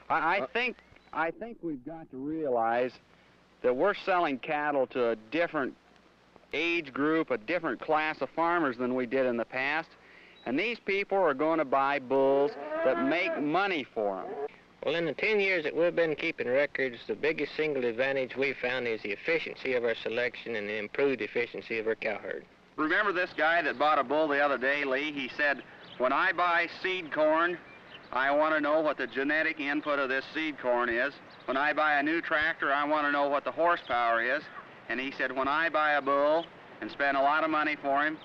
I think we've got to realize that we're selling cattle to a different age group, a different class of farmers than we did in the past. And these people are going to buy bulls that make money for them. Well, in the 10 years that we've been keeping records, the biggest single advantage we've found is the efficiency of our selection and the improved efficiency of our cow herd. Remember this guy that bought a bull the other day, Lee? He said, when I buy seed corn, I want to know what the genetic input of this seed corn is. When I buy a new tractor, I want to know what the horsepower is. And he said, when I buy a bull and spend a lot of money for him,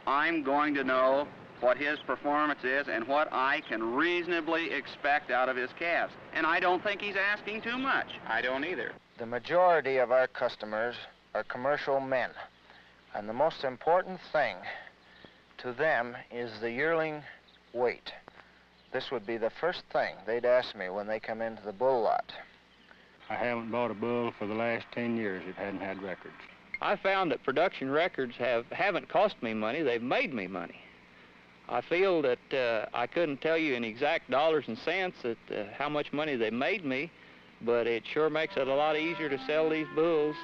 I'm going to know what his performance is and what I can reasonably expect out of his calves. And I don't think he's asking too much. I don't either. The majority of our customers are commercial men, and the most important thing to them is the yearling weight. This would be the first thing they'd ask me when they come into the bull lot. I haven't bought a bull for the last 10 years that hadn't had records. I found that production records haven't cost me money, they've made me money. I feel that I couldn't tell you in exact dollars and cents how much money they made me, but it sure makes it a lot easier to sell these bulls.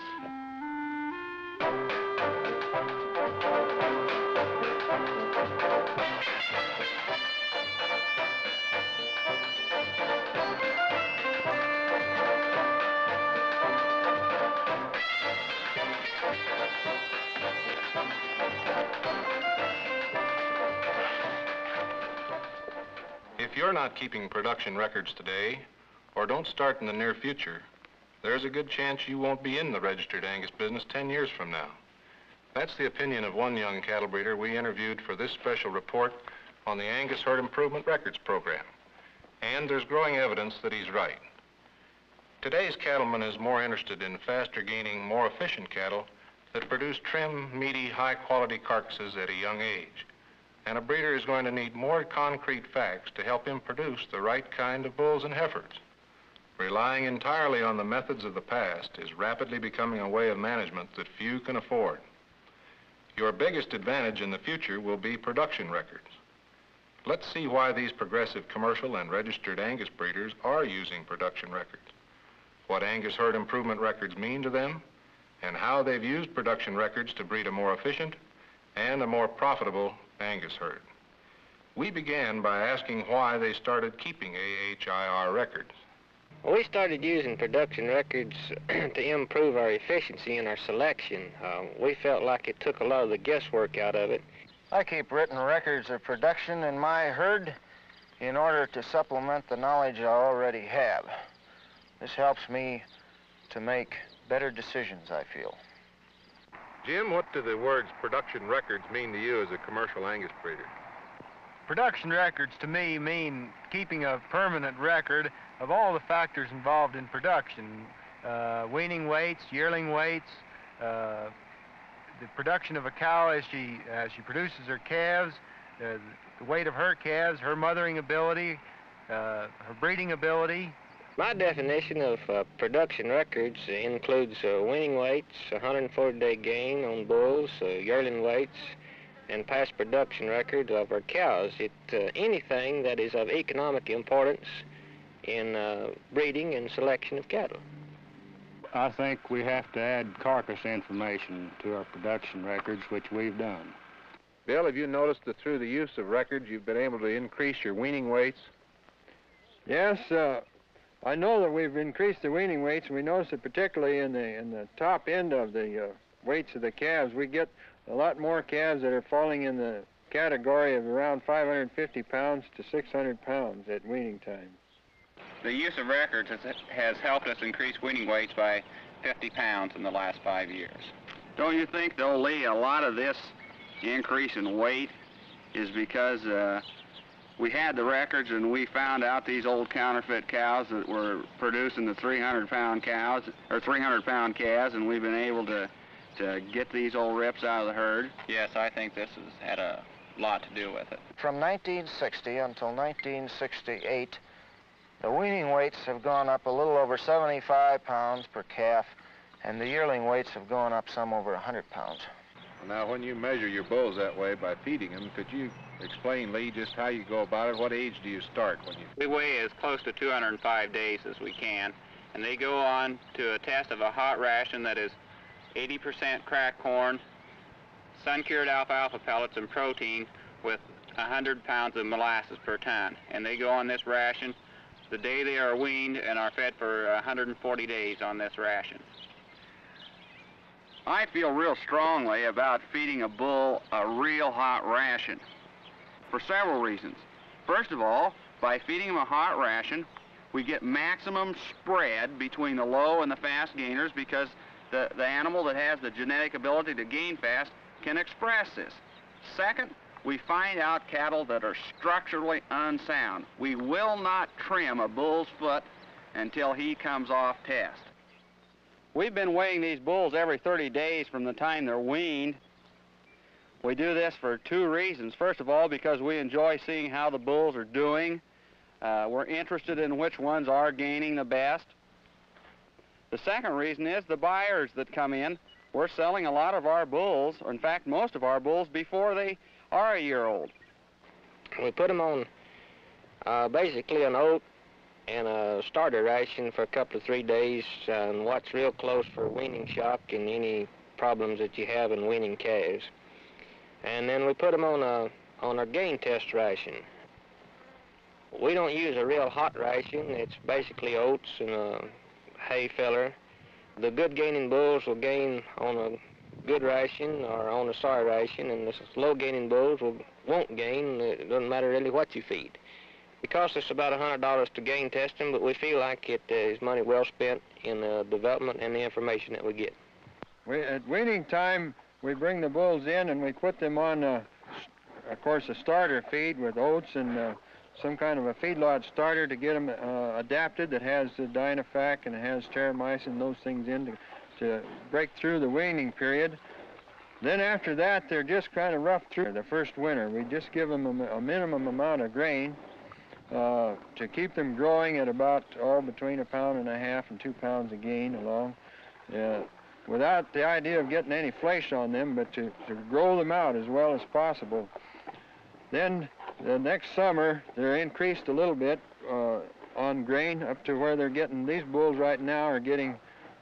If you're not keeping production records today, or don't start in the near future, there's a good chance you won't be in the registered Angus business 10 years from now. That's the opinion of one young cattle breeder we interviewed for this special report on the Angus Herd Improvement Records program. And there's growing evidence that he's right. Today's cattleman is more interested in faster gaining, more efficient cattle that produce trim, meaty, high-quality carcasses at a young age. And a breeder is going to need more concrete facts to help him produce the right kind of bulls and heifers. Relying entirely on the methods of the past is rapidly becoming a way of management that few can afford. Your biggest advantage in the future will be production records. Let's see why these progressive commercial and registered Angus breeders are using production records, what Angus Herd Improvement Records mean to them, and how they've used production records to breed a more efficient and a more profitable Angus herd. We began by asking why they started keeping AHIR records. We started using production records to improve our efficiency in our selection. We felt like it took a lot of the guesswork out of it. I keep written records of production in my herd in order to supplement the knowledge I already have. This helps me to make better decisions, I feel. Jim, what do the words production records mean to you as a commercial Angus breeder? Production records to me mean keeping a permanent record of all the factors involved in production. Weaning weights, yearling weights, the production of a cow as she produces her calves, the weight of her calves, her mothering ability, her breeding ability. My definition of production records includes weaning weights, 140-day gain on bulls, yearling weights, and past production record of our cows. Anything that is of economic importance in breeding and selection of cattle. I think we have to add carcass information to our production records, which we've done. Bill, have you noticed that through the use of records you've been able to increase your weaning weights? Yes, I know that we've increased the weaning weights, and we notice it particularly in the top end of the weights of the calves. We get a lot more calves that are falling in the category of around 550 pounds to 600 pounds at weaning time. The use of records has helped us increase weaning weights by 50 pounds in the last 5 years. Don't you think, though, Lee, a lot of this increase in weight is because we had the records and we found out these old counterfeit cows that were producing the 300-pound cows, or 300-pound calves, and we've been able to get these old rips out of the herd? Yes, I think this has had a lot to do with it. From 1960 until 1968, the weaning weights have gone up a little over 75 pounds per calf, and the yearling weights have gone up some over 100 pounds. Now, when you measure your bulls that way by feeding them, could you explain, Lee, just how you go about it? What age do you start when you... We weigh as close to 205 days as we can, and they go on to a test of a hot ration that is 80% cracked corn, sun-cured alfalfa pellets, and protein with 100 pounds of molasses per ton. And they go on this ration the day they are weaned and are fed for 140 days on this ration. I feel real strongly about feeding a bull a real hot ration for several reasons. First of all, by feeding him a hot ration, we get maximum spread between the low and the fast gainers because the animal that has the genetic ability to gain fast can express this. Second, we find out cattle that are structurally unsound. We will not trim a bull's foot until he comes off test. We've been weighing these bulls every 30 days from the time they're weaned. We do this for two reasons. First of all, because we enjoy seeing how the bulls are doing. We're interested in which ones are gaining the best. The second reason is the buyers that come in. We're selling a lot of our bulls, or in fact most of our bulls, before they are a year old. We put them on basically an oat and a starter ration for a couple of 3 days and watch real close for weaning shock and any problems that you have in weaning calves. And then we put them on a gain test ration. We don't use a real hot ration. It's basically oats and a hay filler. The good gaining bulls will gain on a good ration or on a soy ration, and the low gaining bulls won't gain. It doesn't matter really what you feed. It costs us about $100 to gain test them, but we feel like it is money well spent in the development and the information that we get. At weaning time, we bring the bulls in and we put them on, of course, a starter feed with oats and some kind of a feedlot starter to get them adapted that has the Dynafac and it has terramycin, those things in to break through the weaning period. Then after that, they're just kind of rough through the first winter. We just give them a minimum amount of grain to keep them growing at about between 1.5 pounds and 2 pounds of gain along, without the idea of getting any flesh on them, but to grow them out as well as possible. Then the next summer they're increased a little bit on grain up to where they're getting, these bulls right now are getting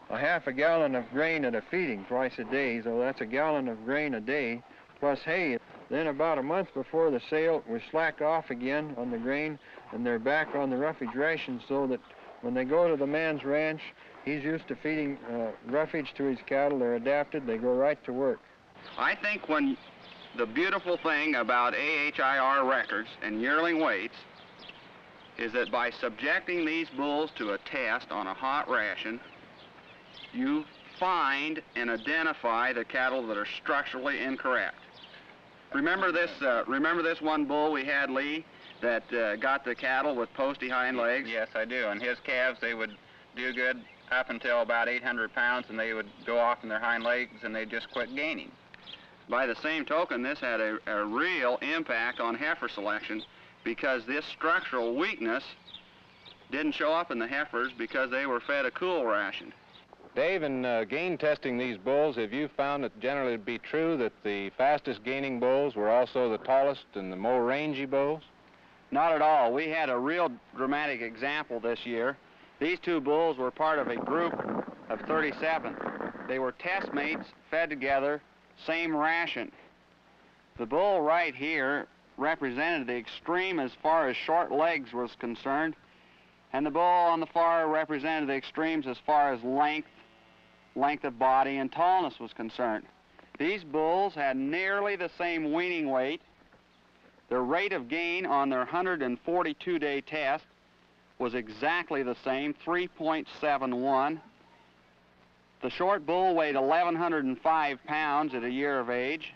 a half a gallon of grain at a feeding twice a day, so that's a gallon of grain a day plus hay. Then about a month before the sale, we slack off again on the grain, and they're back on the roughage ration so that when they go to the man's ranch, he's used to feeding roughage to his cattle. They're adapted. They go right to work. I think when the beautiful thing about AHIR records and yearling weights is that by subjecting these bulls to a test on a hot ration, you find and identify the cattle that are structurally incorrect. Remember this one bull we had, Lee, that got the cattle with posty hind legs? Yes, I do. And his calves, they would do good up until about 800 pounds, and they would go off in their hind legs, and they'd just quit gaining. By the same token, this had a real impact on heifer selection because this structural weakness didn't show up in the heifers because they were fed a cool ration. Dave, in gain testing these bulls, have you found it generally to be true that the fastest gaining bulls were also the tallest and the more rangy bulls? Not at all. We had a real dramatic example this year. These two bulls were part of a group of 37. They were test mates, fed together, same ration. The bull right here represented the extreme as far as short legs was concerned, and the bull on the far represented the extremes as far as length of body and tallness was concerned. These bulls had nearly the same weaning weight. Their rate of gain on their 142-day test was exactly the same, 3.71. The short bull weighed 1,105 pounds at a year of age.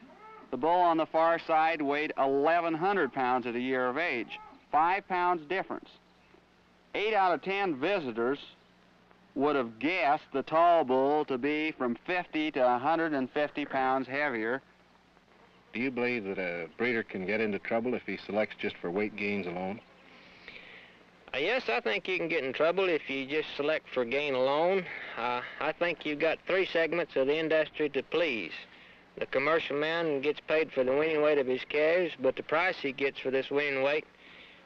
The bull on the far side weighed 1,100 pounds at a year of age, 5 pounds difference. 8 out of 10 visitors would have guessed the tall bull to be from 50 to 150 pounds heavier. Do you believe that a breeder can get into trouble if he selects just for weight gains alone? Yes, I think you can get in trouble if you just select for gain alone. I think you've got three segments of the industry to please. The commercial man gets paid for the weaning weight of his calves, but the price he gets for this weaning weight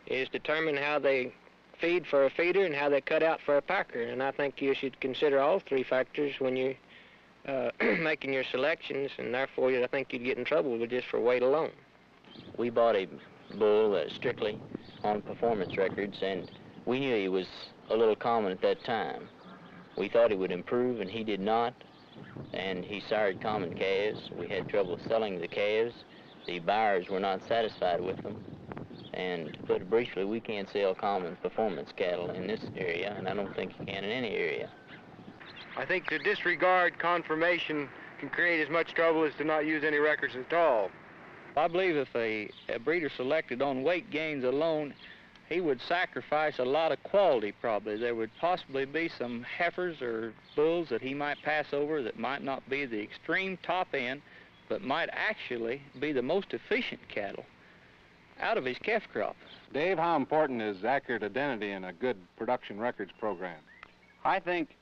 is determined how they feed for a feeder and how they cut out for a packer. And I think you should consider all three factors when you're making your selections, and therefore I think you'd get in trouble with just for weight alone. We bought a bull strictly on performance records, and we knew he was a little common at that time. We thought he would improve, and he did not, and he sired common calves. We had trouble selling the calves. The buyers were not satisfied with them. And to put it briefly, we can't sell common performance cattle in this area, and I don't think you can in any area. I think to disregard confirmation can create as much trouble as to not use any records at all. I believe if a breeder selected on weight gains alone, he would sacrifice a lot of quality probably. There would possibly be some heifers or bulls that he might pass over that might not be the extreme top end, but might actually be the most efficient cattle out of his calf crop. Dave, how important is accurate identity in a good production records program? I think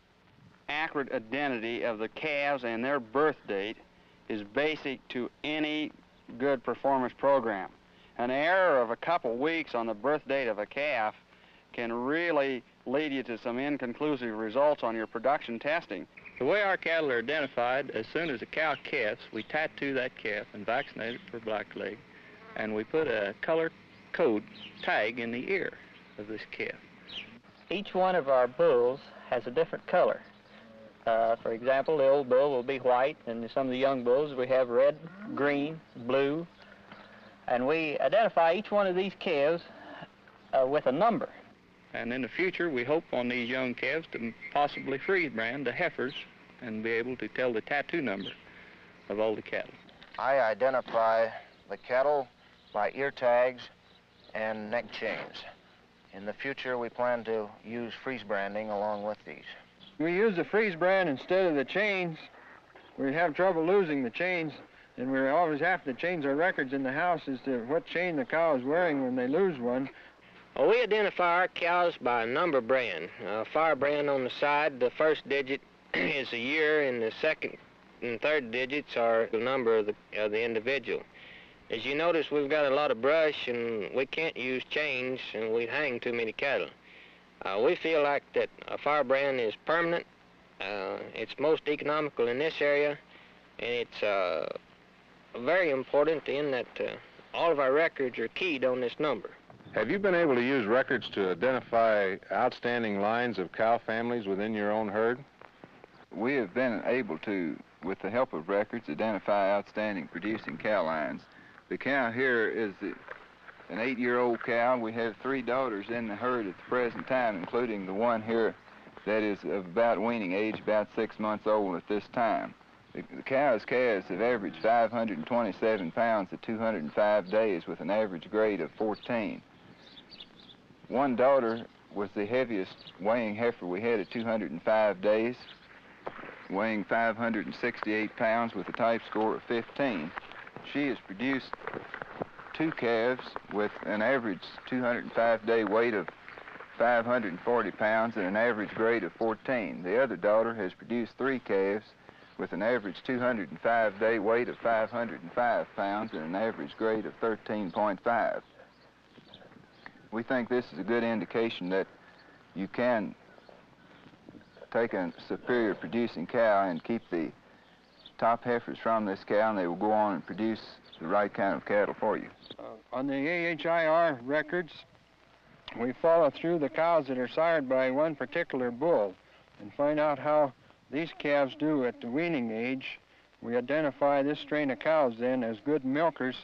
accurate identity of the calves and their birth date is basic to any good performance program. An error of a couple weeks on the birth date of a calf can really lead you to some inconclusive results on your production testing. The way our cattle are identified, as soon as a cow calves, we tattoo that calf and vaccinate it for blackleg, and we put a color code tag in the ear of this calf. Each one of our bulls has a different color. For example, the old bull will be white, and some of the young bulls we have red, green, blue, and we identify each one of these calves with a number. And in the future, we hope on these young calves to possibly freeze brand the heifers and be able to tell the tattoo number of all the cattle. I identify the cattle by ear tags and neck chains. In the future, we plan to use freeze branding along with these. We use the freeze brand instead of the chains. We have trouble losing the chains, and we always have to change our records in the house as to what chain the cow is wearing when they lose one. Well, we identify our cows by a number brand. Fire brand on the side, the first digit is the year, and the second and third digits are the number of the individual. As you notice, we've got a lot of brush, and we can't use chains, and we'd hang too many cattle. We feel like that a fire brand is permanent. It's most economical in this area, and it's very important in that all of our records are keyed on this number. Have you been able to use records to identify outstanding lines of cow families within your own herd? We have been able to, with the help of records, identify outstanding producing cow lines. The cow here is an 8-year-old cow. We have 3 daughters in the herd at the present time, including the one here that is of about weaning age, about 6 months old at this time. The cow's calves have averaged 527 pounds at 205 days with an average grade of 14. One daughter was the heaviest weighing heifer we had at 205 days, weighing 568 pounds with a type score of 15. She has produced 2 calves with an average 205-day weight of 540 pounds and an average grade of 14. The other daughter has produced 3 calves with an average 205-day weight of 505 pounds and an average grade of 13.5. We think this is a good indication that you can take a superior producing cow and keep the top heifers from this cow, and they will go on and produce the right kind of cattle for you. On the AHIR records, we follow through the cows that are sired by one particular bull and find out how these calves do at the weaning age. We identify this strain of cows then as good milkers.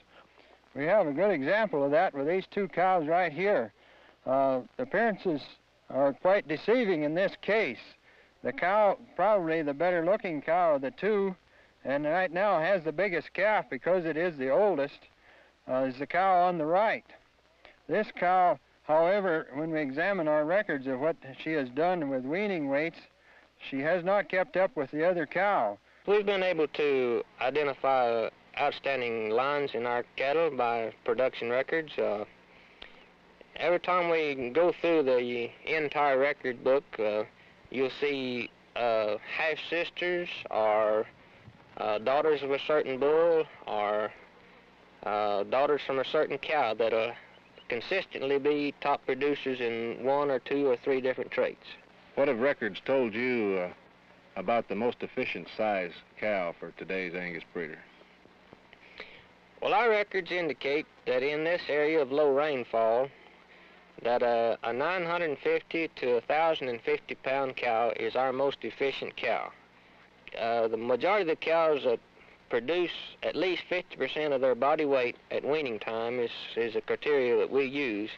We have a good example of that with these 2 cows right here. Appearances are quite deceiving in this case. The cow, probably the better looking cow of the 2, and right now has the biggest calf because it is the oldest, is the cow on the right. This cow, however, when we examine our records of what she has done with weaning weights, she has not kept up with the other cow. We've been able to identify outstanding lines in our cattle by production records. Every time we go through the entire record book, you'll see half-sisters or daughters of a certain bull or daughters from a certain cow that'll consistently be top producers in 1 or 2 or 3 different traits. What have records told you about the most efficient size cow for today's Angus breeder? Well, our records indicate that in this area of low rainfall, that a 950 to 1,050 pound cow is our most efficient cow. The majority of the cows that produce at least 50% of their body weight at weaning time is a criteria that we use.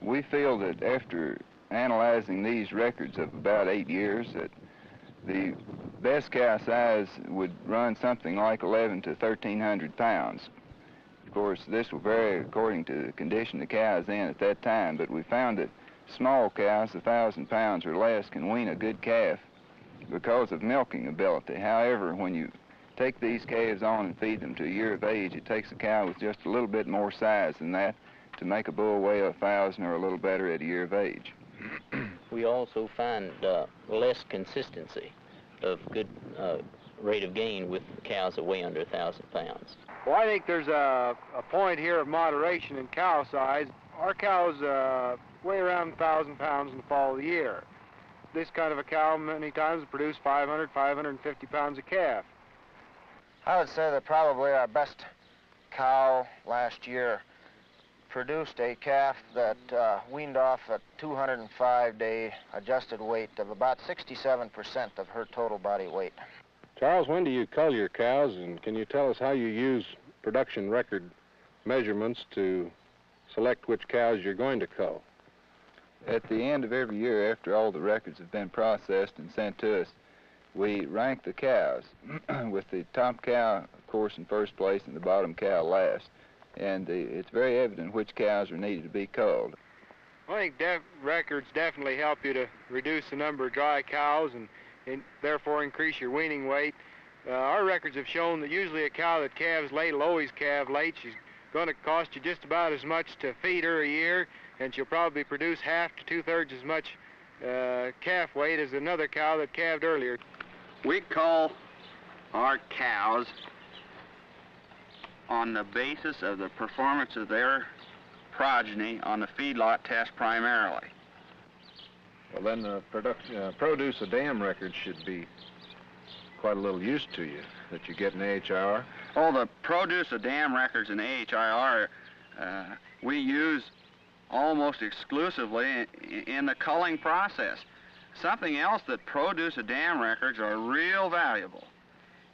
We feel that after analyzing these records of about 8 years, that the best cow size would run something like 1,100 to 1,300 pounds. Of course, this will vary according to the condition the cow is in at that time, but we found that small cows, 1,000 pounds or less, can wean a good calf because of milking ability. However, when you take these calves on and feed them to a year of age, it takes a cow with just a little bit more size than that to make a bull weigh 1,000 or a little better at a year of age. We also find less consistency of good rate of gain with cows that weigh under 1,000 pounds. Well, I think there's a point here of moderation in cow size. Our cows weigh around 1,000 pounds in the fall of the year. This kind of a cow many times will produce 500, 550 pounds a calf. I would say that probably our best cow last year produced a calf that weaned off a 205-day adjusted weight of about 67% of her total body weight. Charles, when do you cull your cows, and can you tell us how you use production record measurements to select which cows you're going to cull? At the end of every year, after all the records have been processed and sent to us, we rank the cows, with the top cow, of course, in first place and the bottom cow last. And it's very evident which cows are needed to be culled. I think records definitely help you to reduce the number of dry cows and therefore increase your weaning weight. Our records have shown that usually a cow that calves late will always calve late. She's going to cost you just about as much to feed her a year, and she'll probably produce half to 2/3 as much calf weight as another cow that calved earlier. We cull our cows on the basis of the performance of their progeny on the feedlot test primarily. Well, then the produce of dam records should be quite a little use to you that you get in AHIR. Oh, the produce of dam records in AHIR we use almost exclusively in the culling process. Something else that produce of dam records are real valuable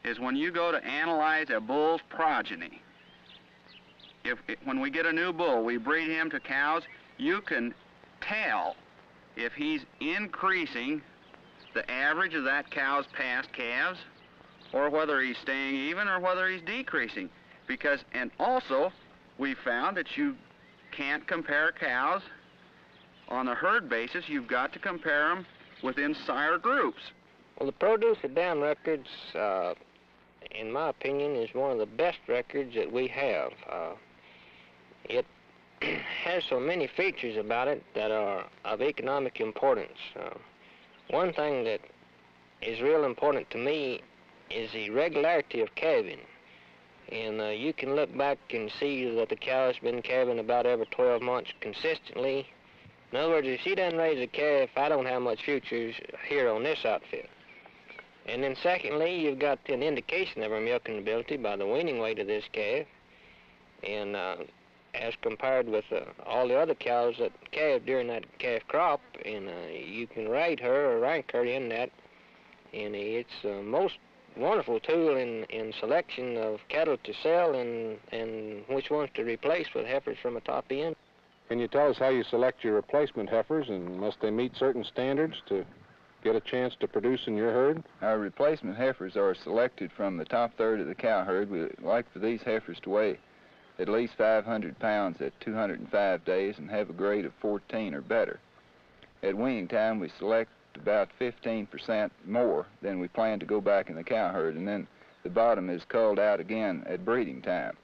is when you go to analyze a bull's progeny. When we get a new bull, we breed him to cows, you can tell if he's increasing the average of that cow's past calves, or whether he's staying even, or whether he's decreasing. And also, we found that you can't compare cows on a herd basis. You've got to compare them within sire groups. Well, the produce of dam records, in my opinion, is one of the best records that we have. It has so many features about it that are of economic importance. One thing that is real important to me is the regularity of calving. And you can look back and see that the cow has been calving about every 12 months consistently. In other words, if she doesn't raise a calf, I don't have much future here on this outfit. And then secondly, you've got an indication of her milking ability by the weaning weight of this calf. And as compared with all the other cows that calve during that calf crop, and you can rate her or rank her in that. And it's the most wonderful tool in selection of cattle to sell and which ones to replace with heifers from a top end. Can you tell us how you select your replacement heifers, and must they meet certain standards to get a chance to produce in your herd? Our replacement heifers are selected from the top third of the cow herd. We like for these heifers to weigh at least 500 pounds at 205 days and have a grade of 14 or better. At weaning time, we select about 15% more than we plan to go back in the cow herd, and then the bottom is culled out again at breeding time.